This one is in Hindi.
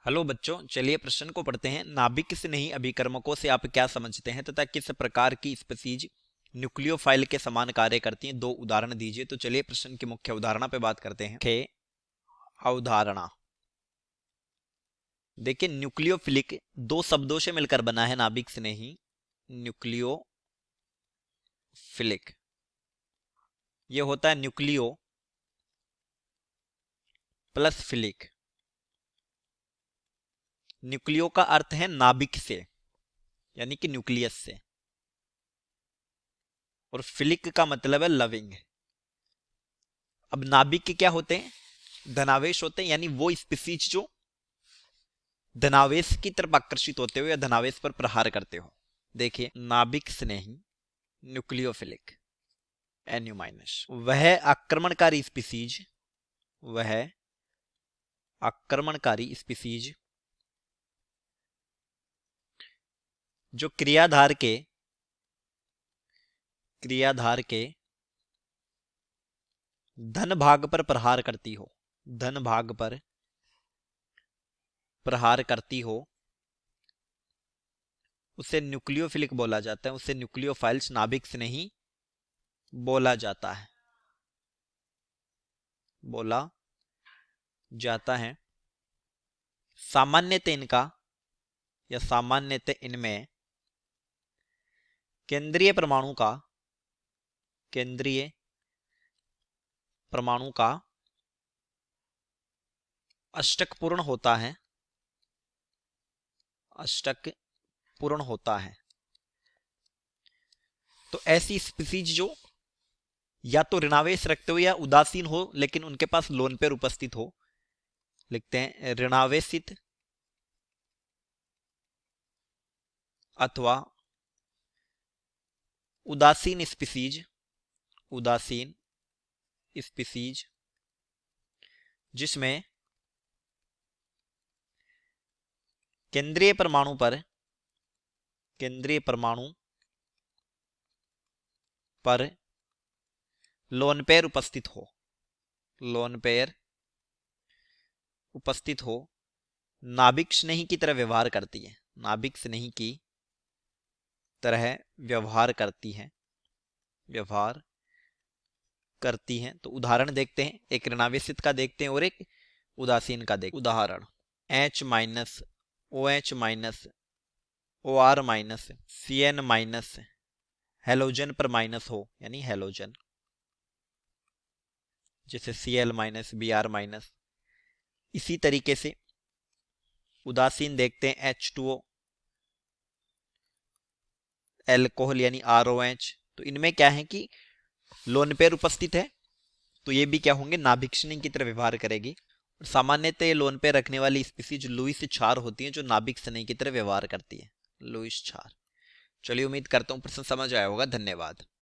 हेलो बच्चों, चलिए प्रश्न को पढ़ते हैं। नाभिक स्नेही अभिकर्मकों से आप क्या समझते हैं तथा किस प्रकार की स्पीसीज न्यूक्लियोफाइल के समान कार्य करती हैं? दो उदाहरण दीजिए। तो चलिए प्रश्न की मुख्य अवधारणा पे बात करते हैं। मुख्य अवधारणा देखिए, न्यूक्लियोफिलिक दो शब्दों से मिलकर बना है। नाभिक स्नेही न्यूक्लियोफिलिक, ये होता है न्यूक्लियो प्लस फिलिक। न्यूक्लियो का अर्थ है नाभिक से, यानी कि न्यूक्लियस से, और फिलिक का मतलब है लविंग। अब नाभिक के क्या होते हैं? धनावेश होते हैं, यानी वो स्पीसीज जो धनावेश की तरफ आकर्षित होते हो या धनावेश पर प्रहार करते हो। देखिए, नाभिक स्नेही न्यूक्लियोफिलिक NU-, वह आक्रमणकारी स्पीसीज जो क्रियाधार के धन भाग पर प्रहार करती हो, धन भाग पर प्रहार करती हो, उसे न्यूक्लियोफिलिक बोला जाता है। उसे न्यूक्लियोफाइल्स नाभिक स्नेही बोला जाता है। सामान्यतः इनमें केंद्रीय परमाणु का अष्टक पूर्ण होता है। तो ऐसी स्पीसीज जो या तो ऋणावेश रखते हो या उदासीन हो, लेकिन उनके पास लोन पेयर उपस्थित हो, लिखते हैं ऋणावेशित अथवा उदासीन स्पीसीज जिसमें केंद्रीय परमाणु पर लोन पेयर उपस्थित हो, नाभिक स्नेही की तरह व्यवहार करती हैं। तो उदाहरण देखते हैं, एक ऋणावेशित का देखते हैं और एक उदासीन का देखते हैं। उदाहरण H-, OH-, OR-, CN-, halogen पर माइनस हो, यानी हेलोजन, जैसे Cl-, Br-। इसी तरीके से उदासीन देखते हैं H2O, एल्कोहल यानी ROH। तो इनमें क्या है कि लोन पेयर उपस्थित है, तो ये भी क्या होंगे? नाभिक स्नेही की तरह व्यवहार करेगी। और सामान्यतः ये लोन पेयर रखने वाली स्पीसीज लुईस क्षार होती है, जो नाभिक स्नेही की तरह व्यवहार करती है, लुईस क्षार। चलिए, उम्मीद करता हूं प्रश्न समझ आया होगा। धन्यवाद।